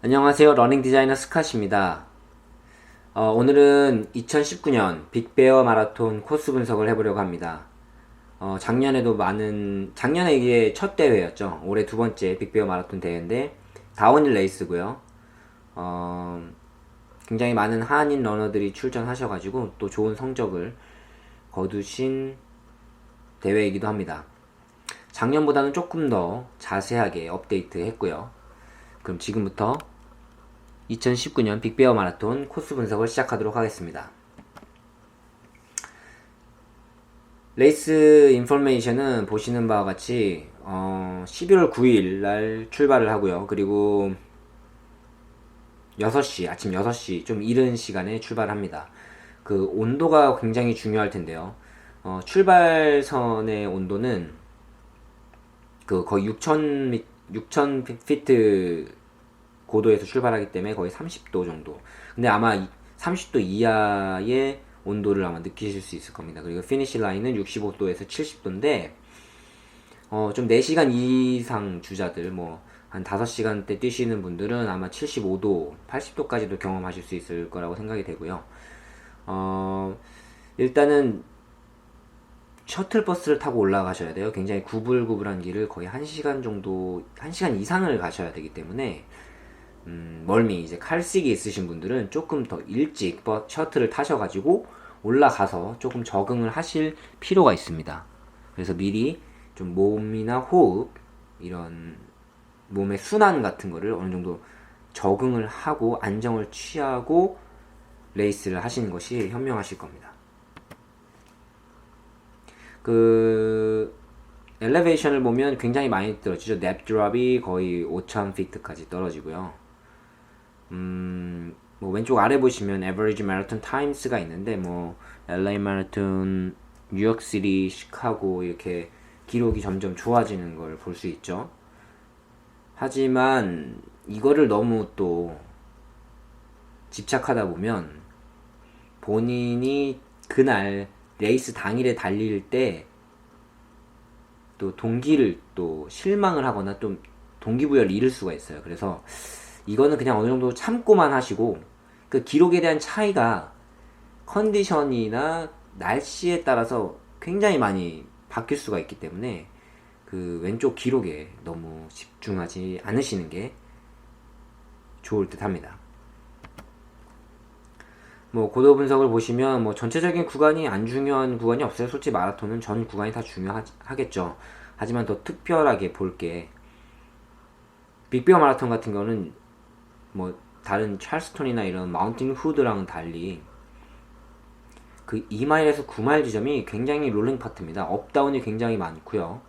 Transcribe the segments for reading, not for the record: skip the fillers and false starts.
안녕하세요. 러닝 디자이너 스캇입니다. 오늘은 2019년 빅베어 마라톤 코스 분석을 해보려고 합니다. 작년에 이게 첫 대회였죠. 올해 두 번째 빅베어 마라톤 대회인데, 다운힐 레이스고요. 굉장히 많은 한인 러너들이 출전하셔가지고 또 좋은 성적을 거두신 대회이기도 합니다. 작년보다는 조금 더 자세하게 업데이트 했고요. 그럼 지금부터 2019년 빅베어 마라톤 코스 분석을 시작하도록 하겠습니다. 레이스 인포메이션은 보시는 바와 같이 11월 9일 날 출발을 하고요. 그리고 6시, 아침 6시 좀 이른 시간에 출발합니다. 그 온도가 굉장히 중요할 텐데요. 출발선의 온도는 그 거의 6,000 피트 고도에서 출발하기 때문에 거의 30도 정도. 근데 아마 30도 이하의 온도를 아마 느끼실 수 있을 겁니다. 그리고 피니시 라인은 65도에서 70도인데, 좀 4시간 이상 주자들, 한 5시간대 뛰시는 분들은 아마 75도, 80도까지도 경험하실 수 있을 거라고 생각이 되고요. 일단은 셔틀버스를 타고 올라가셔야 돼요. 굉장히 구불구불한 길을 거의 1시간 정도, 1시간 이상을 가셔야 되기 때문에, 멀미, 이제 칼식이 있으신 분들은 조금 더 일찍 셔틀을 타셔가지고 올라가서 조금 적응을 하실 필요가 있습니다. 그래서 미리 좀 몸이나 호흡, 이런 몸의 순환 같은 거를 어느 정도 적응을 하고 안정을 취하고 레이스를 하시는 것이 현명하실 겁니다. 엘리베이션을 보면 굉장히 많이 떨어지죠. 넵 드롭이 거의 5,000피트까지 떨어지고요. 왼쪽 아래 보시면 Average Marathon Times가 있는데, LA 마라톤, 뉴욕시티, 시카고 이렇게 기록이 점점 좋아지는 걸 볼 수 있죠. 하지만 이거를 너무 또 집착하다 보면 본인이 그날 레이스 당일에 달릴 때 또 동기를 또 실망을 하거나 좀 동기부여를 잃을 수가 있어요. 그래서 이거는 그냥 어느 정도 참고만 하시고, 그 기록에 대한 차이가 컨디션이나 날씨에 따라서 굉장히 많이 바뀔 수가 있기 때문에 그 왼쪽 기록에 너무 집중하지 않으시는 게 좋을 듯 합니다. 고도 분석을 보시면 전체적인 구간이 안 중요한 구간이 없어요. 솔직히 마라톤은 전 구간이 다 중요하겠죠. 하지만 더 특별하게 볼 게, 빅베어 마라톤 같은 거는 다른 찰스톤이나 이런 마운틴 후드랑은 달리 그 2마일에서 9마일 지점이 굉장히 롤링 파트입니다. 업다운이 굉장히 많고요.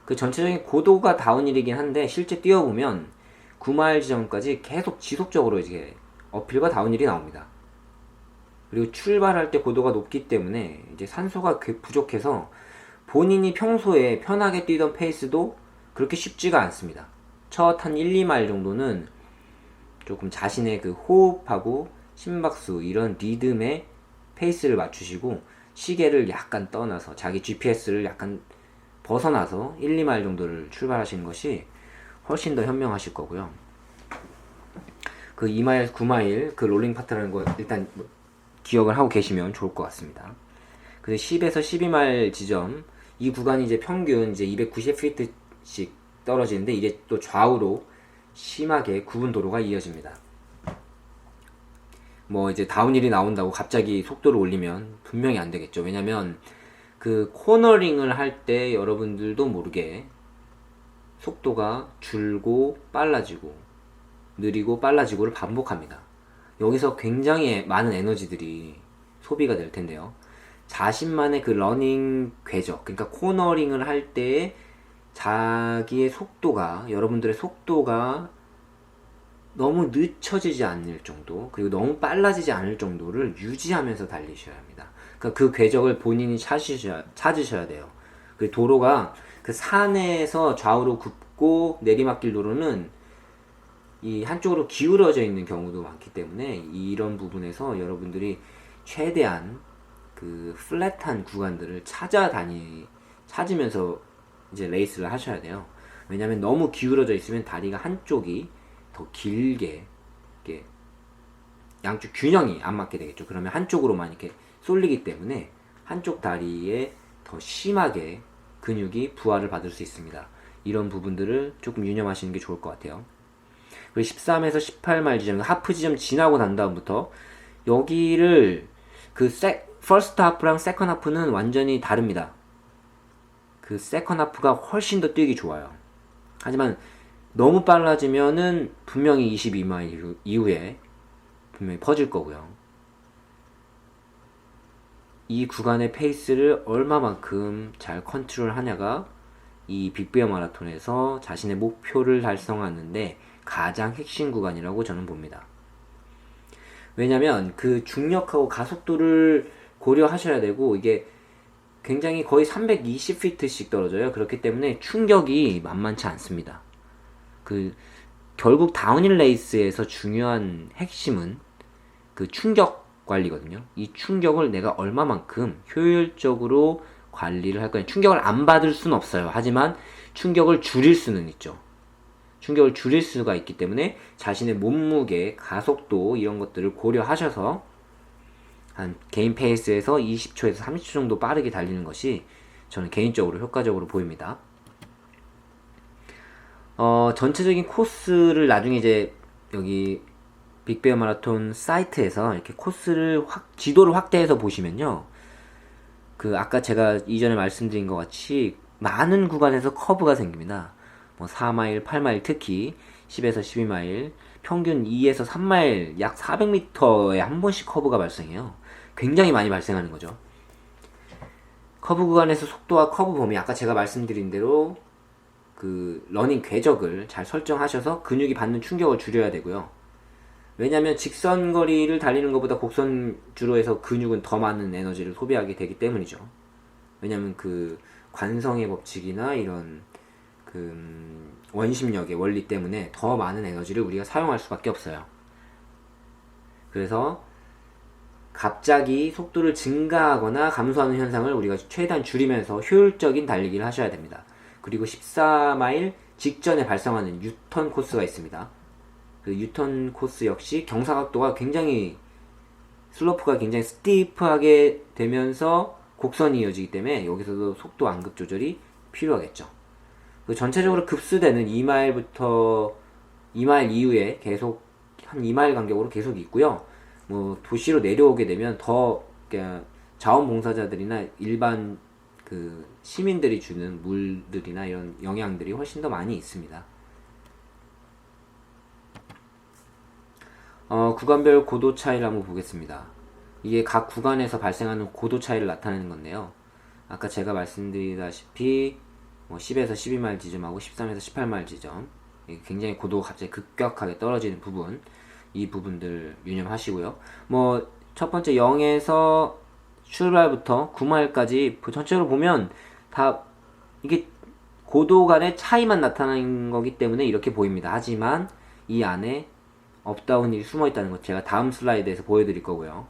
그 전체적인 고도가 다운힐이긴 한데 실제 뛰어보면 9마일 지점까지 계속 지속적으로 이제 어필과 다운힐이 나옵니다. 그리고 출발할 때 고도가 높기 때문에 이제 산소가 부족해서 본인이 평소에 편하게 뛰던 페이스도 그렇게 쉽지가 않습니다. 첫 한 1, 2마일 정도는 조금 자신의 그 호흡하고 심박수 이런 리듬에 페이스를 맞추시고 시계를 약간 떠나서 자기 GPS를 약간 벗어나서 1, 2마일 정도를 출발하시는 것이 훨씬 더 현명하실 거고요. 그 2마일, 9마일 그 롤링 파트라는 거 일단 기억을 하고 계시면 좋을 것 같습니다. 그 10에서 12마일 지점, 이 구간이 이제 평균 이제 290피트씩 떨어지는데 이게 또 좌우로 심하게 구분 도로가 이어집니다. 이제 다운힐이 나온다고 갑자기 속도를 올리면 분명히 안 되겠죠. 왜냐면 그 코너링을 할 때 여러분들도 모르게 속도가 줄고 빨라지고 느리고 빨라지고를 반복합니다. 여기서 굉장히 많은 에너지들이 소비가 될 텐데요. 자신만의 그 러닝 궤적, 그러니까 코너링을 할 때 자기의 속도가, 여러분들의 속도가 너무 늦춰지지 않을 정도, 그리고 너무 빨라지지 않을 정도를 유지하면서 달리셔야 합니다. 그러니까 그 궤적을 본인이 찾으셔야 돼요. 그 도로가 그 산에서 좌우로 굽고 내리막길 도로는 이 한쪽으로 기울어져 있는 경우도 많기 때문에 이런 부분에서 여러분들이 최대한 그 플랫한 구간들을 찾으면서 이제 레이스를 하셔야 돼요. 왜냐면 너무 기울어져 있으면 다리가 한쪽이 더 길게 이렇게 양쪽 균형이 안 맞게 되겠죠. 그러면 한쪽으로만 이렇게 쏠리기 때문에 한쪽 다리에 더 심하게 근육이 부하를 받을 수 있습니다. 이런 부분들을 조금 유념하시는 게 좋을 것 같아요. 그리고 13에서 18마일 지점, 하프 지점 지나고 난 다음부터 여기를 퍼스트 하프랑 세컨 하프는 완전히 다릅니다. 그 세컨 하프가 훨씬 더 뛰기 좋아요. 하지만 너무 빨라지면은 분명히 22마일 이후에 분명히 퍼질 거고요. 이 구간의 페이스를 얼마만큼 잘 컨트롤 하냐가 이 빅베어 마라톤에서 자신의 목표를 달성하는데 가장 핵심 구간이라고 저는 봅니다. 왜냐면 그 중력하고 가속도를 고려하셔야 되고, 이게 굉장히 거의 320피트씩 떨어져요. 그렇기 때문에 충격이 만만치 않습니다. 결국 다운힐 레이스에서 중요한 핵심은 그 충격 관리거든요. 이 충격을 내가 얼마만큼 효율적으로 관리를 할 거냐. 충격을 안 받을 수는 없어요. 하지만 충격을 줄일 수는 있죠. 충격을 줄일 수가 있기 때문에 자신의 몸무게, 가속도 이런 것들을 고려하셔서 한 개인 페이스에서 20초에서 30초 정도 빠르게 달리는 것이 저는 개인적으로 효과적으로 보입니다. 전체적인 코스를 나중에 이제 여기 빅베어 마라톤 사이트에서 이렇게 코스를 지도를 확대해서 보시면요. 아까 제가 이전에 말씀드린 것 같이 많은 구간에서 커브가 생깁니다. 4마일, 8마일, 특히 10에서 12마일, 평균 2에서 3마일, 약 400m에 한 번씩 커브가 발생해요. 굉장히 많이 발생하는 거죠. 커브 구간에서 속도와 커브 범위, 아까 제가 말씀드린 대로 러닝 궤적을 잘 설정하셔서 근육이 받는 충격을 줄여야 되고요. 왜냐하면 직선 거리를 달리는 것보다 곡선 주로에서 근육은 더 많은 에너지를 소비하게 되기 때문이죠. 왜냐하면 관성의 법칙이나 이런 원심력의 원리 때문에 더 많은 에너지를 우리가 사용할 수밖에 없어요. 그래서 갑자기 속도를 증가하거나 감소하는 현상을 우리가 최대한 줄이면서 효율적인 달리기를 하셔야 됩니다. 그리고 14마일 직전에 발생하는 유턴 코스가 있습니다. 유턴 코스 역시 경사각도가 굉장히 슬로프가 굉장히 스티프하게 되면서 곡선이 이어지기 때문에 여기서도 속도 안급 조절이 필요하겠죠. 전체적으로 급수대는 2마일부터 2마일 이후에 계속 한 2마일 간격으로 계속 있고요. 도시로 내려오게 되면 더 자원봉사자들이나 일반 시민들이 주는 물들이나 이런 영양들이 훨씬 더 많이 있습니다. 구간별 고도 차이를 한번 보겠습니다. 이게 각 구간에서 발생하는 고도 차이를 나타내는 건데요. 아까 제가 말씀드리다시피 10에서 12마일 지점하고 13에서 18마일 지점, 굉장히 고도가 갑자기 급격하게 떨어지는 부분, 이 부분들 유념하시고요. 첫 번째 0에서 출발부터 9마일까지 전체적으로 보면 다 이게 고도 간의 차이만 나타나는 거기 때문에 이렇게 보입니다. 하지만 이 안에 업다운이 숨어 있다는 것 제가 다음 슬라이드에서 보여드릴 거고요.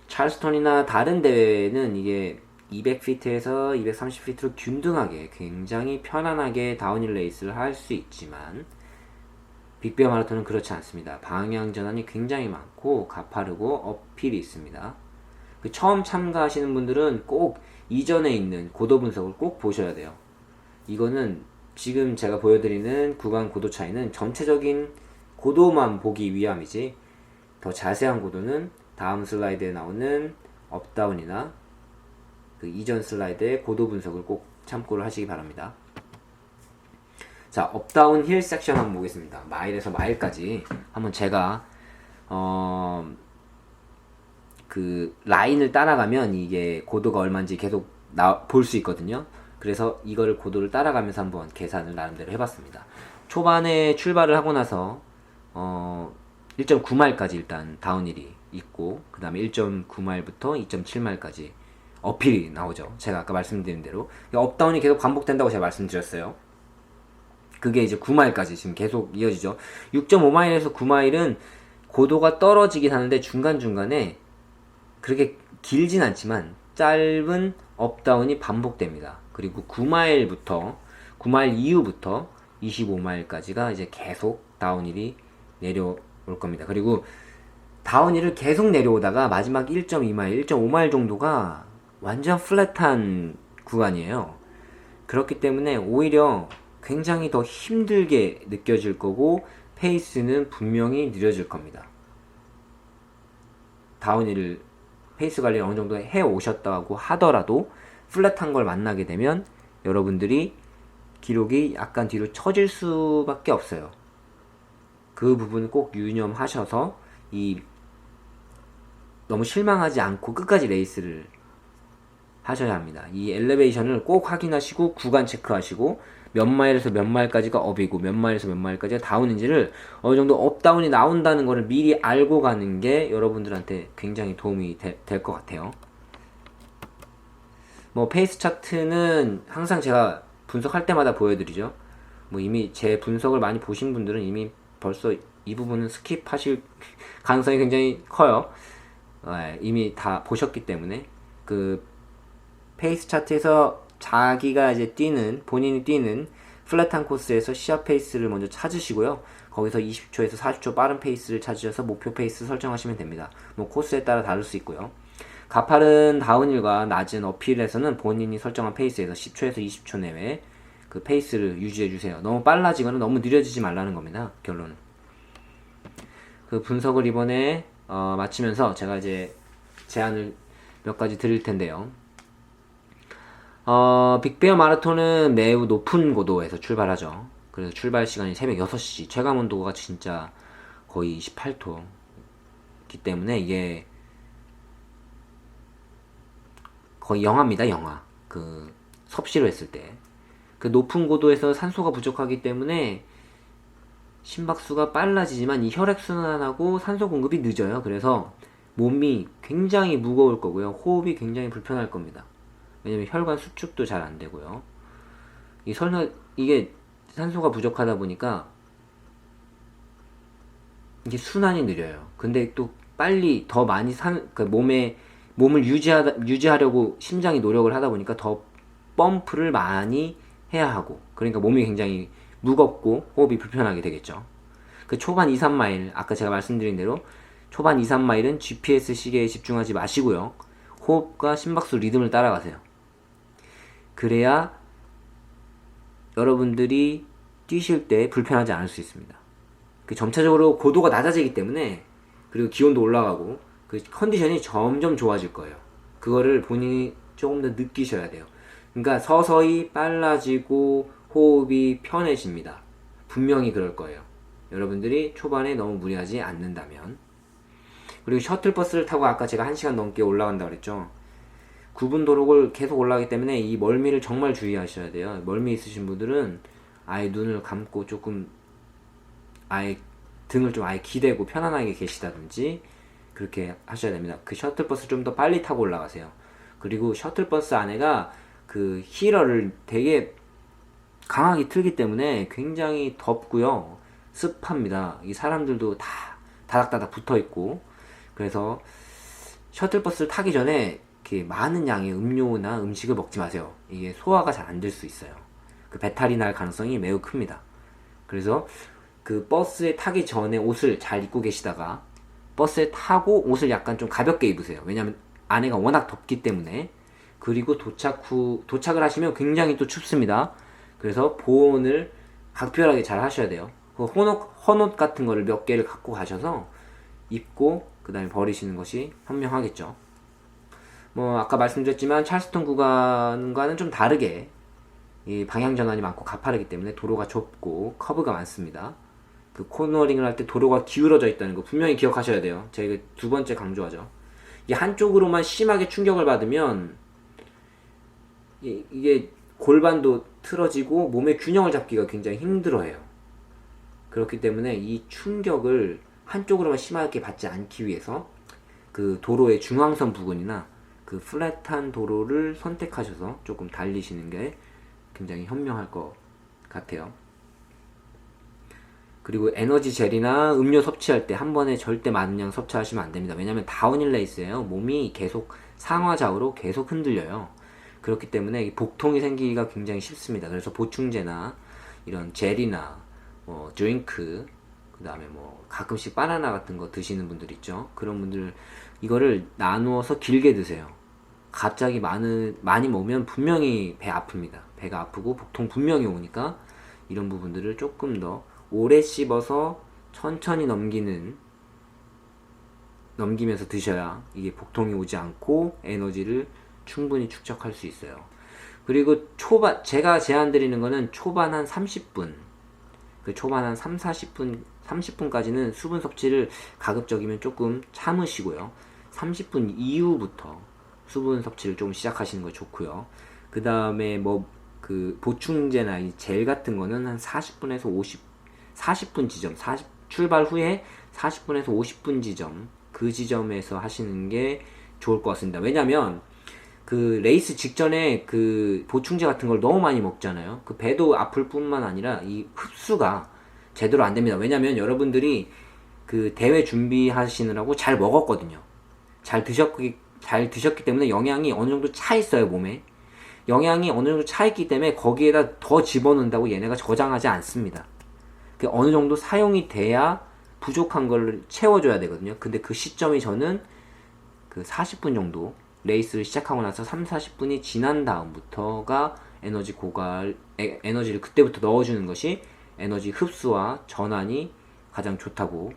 찰스턴이나 다른 대회는 이게 200피트에서 230피트로 균등하게 굉장히 편안하게 다운힐 레이스를 할 수 있지만 빅베어 마라톤은 그렇지 않습니다. 방향 전환이 굉장히 많고 가파르고 어필이 있습니다. 처음 참가하시는 분들은 꼭 이전에 있는 고도 분석을 꼭 보셔야 돼요. 이거는 지금 제가 보여드리는 구간 고도 차이는 전체적인 고도만 보기 위함이지, 더 자세한 고도는 다음 슬라이드에 나오는 업다운이나 이전 슬라이드의 고도 분석을 꼭 참고를 하시기 바랍니다. 자, 업다운 힐 섹션 한번 보겠습니다. 마일에서 마일까지 한번 제가 라인을 따라가면 이게 고도가 얼마인지 계속 볼 수 있거든요. 그래서 이거를 고도를 따라가면서 한번 계산을 나름대로 해봤습니다. 초반에 출발을 하고 나서 1.9마일까지 일단 다운힐이 있고, 그 다음에 1.9마일부터 2.7마일까지 어필이 나오죠. 제가 아까 말씀드린 대로 업다운이 계속 반복된다고 제가 말씀드렸어요. 그게 이제 9마일까지 지금 계속 이어지죠. 6.5마일에서 9마일은 고도가 떨어지긴 하는데 중간중간에 그렇게 길진 않지만 짧은 업다운이 반복됩니다. 그리고 9마일 이후부터 25마일까지가 이제 계속 다운힐이 내려올 겁니다. 그리고 다운힐을 계속 내려오다가 마지막 1.2마일, 1.5마일 정도가 완전 플랫한 구간이에요. 그렇기 때문에 오히려 굉장히 더 힘들게 느껴질 거고 페이스는 분명히 느려질 겁니다. 다운힐을 페이스 관리를 어느 정도 해 오셨다고 하더라도 플랫한 걸 만나게 되면 여러분들이 기록이 약간 뒤로 처질 수밖에 없어요. 그 부분 꼭 유념하셔서 너무 실망하지 않고 끝까지 레이스를 하셔야 합니다. 이 엘리베이션을 꼭 확인하시고 구간 체크하시고 몇 마일에서 몇 마일까지가 업이고 몇 마일에서 몇 마일까지가 다운인지를 어느 정도 업다운이 나온다는 것을 미리 알고 가는 게 여러분들한테 굉장히 도움이 될 것 같아요. 뭐 페이스 차트는 항상 제가 분석할 때마다 보여드리죠. 뭐 이미 제 분석을 많이 보신 분들은 이미 벌써 이 부분은 스킵하실 가능성이 굉장히 커요. 이미 다 보셨기 때문에 그 페이스 차트에서 자기가 이제 본인이 뛰는 플랫한 코스에서 시합 페이스를 먼저 찾으시고요. 거기서 20초에서 40초 빠른 페이스를 찾으셔서 목표 페이스 설정하시면 됩니다. 뭐 코스에 따라 다를 수 있고요. 가파른 다운힐과 낮은 어필에서는 본인이 설정한 페이스에서 10초에서 20초 내외 그 페이스를 유지해주세요. 너무 빨라지거나 너무 느려지지 말라는 겁니다. 결론은. 그 분석을 이번에 마치면서 제가 이제 제안을 몇 가지 드릴 텐데요. 빅베어 마라톤은 매우 높은 고도에서 출발하죠. 그래서 출발 시간이 새벽 6시, 체감 온도가 진짜 거의 28도이기 때문에 이게 거의 영하입니다, 영하. 그 섭씨로 했을 때. 그 높은 고도에서 산소가 부족하기 때문에 심박수가 빨라지지만 이 혈액순환하고 산소 공급이 늦어요. 그래서 몸이 굉장히 무거울 거고요. 호흡이 굉장히 불편할 겁니다. 왜냐면 혈관 수축도 잘 안 되고요. 이게 산소가 부족하다 보니까 이게 순환이 느려요. 근데 또 빨리 더 많이 몸을 유지하려고 심장이 노력을 하다 보니까 더 펌프를 많이 해야 하고, 그러니까 몸이 굉장히 무겁고 호흡이 불편하게 되겠죠. 그 초반 2, 3마일, 아까 제가 말씀드린 대로 초반 2, 3마일은 GPS 시계에 집중하지 마시고요. 호흡과 심박수 리듬을 따라가세요. 그래야 여러분들이 뛰실 때 불편하지 않을 수 있습니다. 그 점차적으로 고도가 낮아지기 때문에, 그리고 기온도 올라가고 그 컨디션이 점점 좋아질 거예요. 그거를 본인이 조금 더 느끼셔야 돼요. 그러니까 서서히 빨라지고 호흡이 편해집니다. 분명히 그럴 거예요. 여러분들이 초반에 너무 무리하지 않는다면. 그리고 셔틀버스를 타고 아까 제가 1시간 넘게 올라간다고 그랬죠. 9분 도로를 계속 올라가기 때문에 이 멀미를 정말 주의하셔야 돼요. 멀미 있으신 분들은 아예 눈을 감고 조금 아예 등을 좀 아예 기대고 편안하게 계시다든지 그렇게 하셔야 됩니다. 그 셔틀버스 좀 더 빨리 타고 올라가세요. 그리고 셔틀버스 안에가 그 히터를 되게 강하게 틀기 때문에 굉장히 덥고요. 습합니다. 이 사람들도 다 다닥다닥 붙어 있고, 그래서 셔틀버스를 타기 전에 이렇게 많은 양의 음료나 음식을 먹지 마세요. 이게 소화가 잘 안 될 수 있어요. 그 배탈이 날 가능성이 매우 큽니다. 그래서 그 버스에 타기 전에 옷을 잘 입고 계시다가 버스에 타고 옷을 약간 좀 가볍게 입으세요. 왜냐면 안에가 워낙 덥기 때문에. 그리고 도착을 하시면 굉장히 또 춥습니다. 그래서 보온을 각별하게 잘 하셔야 돼요. 그 헌옷 같은 거를 몇 개를 갖고 가셔서 입고 그 다음에 버리시는 것이 현명하겠죠. 뭐 아까 말씀드렸지만 찰스턴 구간과는 좀 다르게 이 방향 전환이 많고 가파르기 때문에 도로가 좁고 커브가 많습니다. 그 코너링을 할 때 도로가 기울어져 있다는 거 분명히 기억하셔야 돼요. 제가 두 번째 강조하죠. 이게 한쪽으로만 심하게 충격을 받으면 이게 골반도 틀어지고 몸의 균형을 잡기가 굉장히 힘들어해요. 그렇기 때문에 이 충격을 한쪽으로만 심하게 받지 않기 위해서 그 도로의 중앙선 부근이나 그 플랫한 도로를 선택하셔서 조금 달리시는 게 굉장히 현명할 것 같아요. 그리고 에너지 젤이나 음료 섭취할 때 한 번에 절대 많은 양 섭취하시면 안 됩니다. 왜냐면 다운힐 레이스예요. 몸이 계속 상하좌우로 계속 흔들려요. 그렇기 때문에 복통이 생기기가 굉장히 쉽습니다. 그래서 보충제나 이런 젤이나 드링크, 그 다음에 뭐 가끔씩 바나나 같은 거 드시는 분들 있죠. 그런 분들 이거를 나누어서 길게 드세요. 갑자기 많이 먹으면 분명히 배 아픕니다. 배가 아프고 복통 분명히 오니까 이런 부분들을 조금 더 오래 씹어서 천천히 넘기면서 드셔야 이게 복통이 오지 않고 에너지를 충분히 축적할 수 있어요. 그리고 제가 제안 드리는 거는 초반 한 30분, 그 초반 한 30분까지는 수분 섭취를 가급적이면 조금 참으시고요. 30분 이후부터 수분 섭취를 좀 시작하시는 거 좋고요. 그 다음에 뭐 그 보충제나 이 젤 같은 거는 한 40분에서 40분 지점, 출발 후에 40분에서 50분 지점, 그 지점에서 하시는 게 좋을 것 같습니다. 왜냐면 그 레이스 직전에 그 보충제 같은 걸 너무 많이 먹잖아요. 그 배도 아플 뿐만 아니라 이 흡수가 제대로 안 됩니다. 왜냐면 여러분들이 그 대회 준비하시느라고 잘 먹었거든요. 잘 드셨기 때문에 영양이 어느 정도 차 있어요, 몸에. 영양이 어느 정도 차 있기 때문에 거기에다 더 집어넣는다고 얘네가 저장하지 않습니다. 그 어느 정도 사용이 돼야 부족한 걸 채워줘야 되거든요. 근데 그 시점이 저는 그 40분 정도, 레이스를 시작하고 나서 40분이 지난 다음부터가 에너지를 그때부터 넣어주는 것이 에너지 흡수와 전환이 가장 좋다고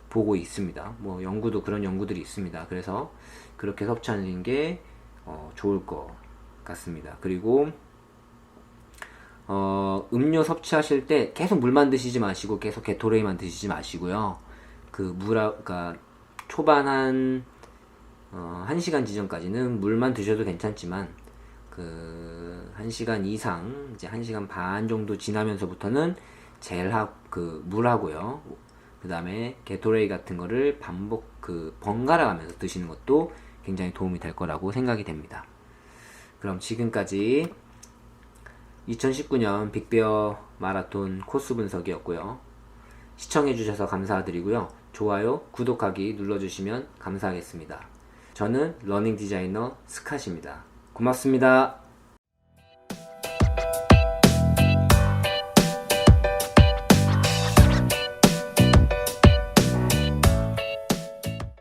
보고 있습니다. 뭐 연구도 그런 연구들이 있습니다. 그래서 그렇게 섭취하는 게 좋을 것 같습니다. 그리고 음료 섭취하실 때 계속 물만 드시지 마시고 계속 게토레이만 드시지 마시고요. 그러니까 초반 한 1시간 지점까지는 물만 드셔도 괜찮지만 그 1시간 이상, 이제 1시간 반 정도 지나면서부터는 물하고요. 그 다음에 게토레이 같은 거를 번갈아 가면서 드시는 것도 굉장히 도움이 될 거라고 생각이 됩니다. 그럼 지금까지 2019년 빅베어 마라톤 코스 분석이었고요. 시청해주셔서 감사드리고요. 좋아요, 구독하기 눌러주시면 감사하겠습니다. 저는 러닝 디자이너 스캇입니다. 고맙습니다.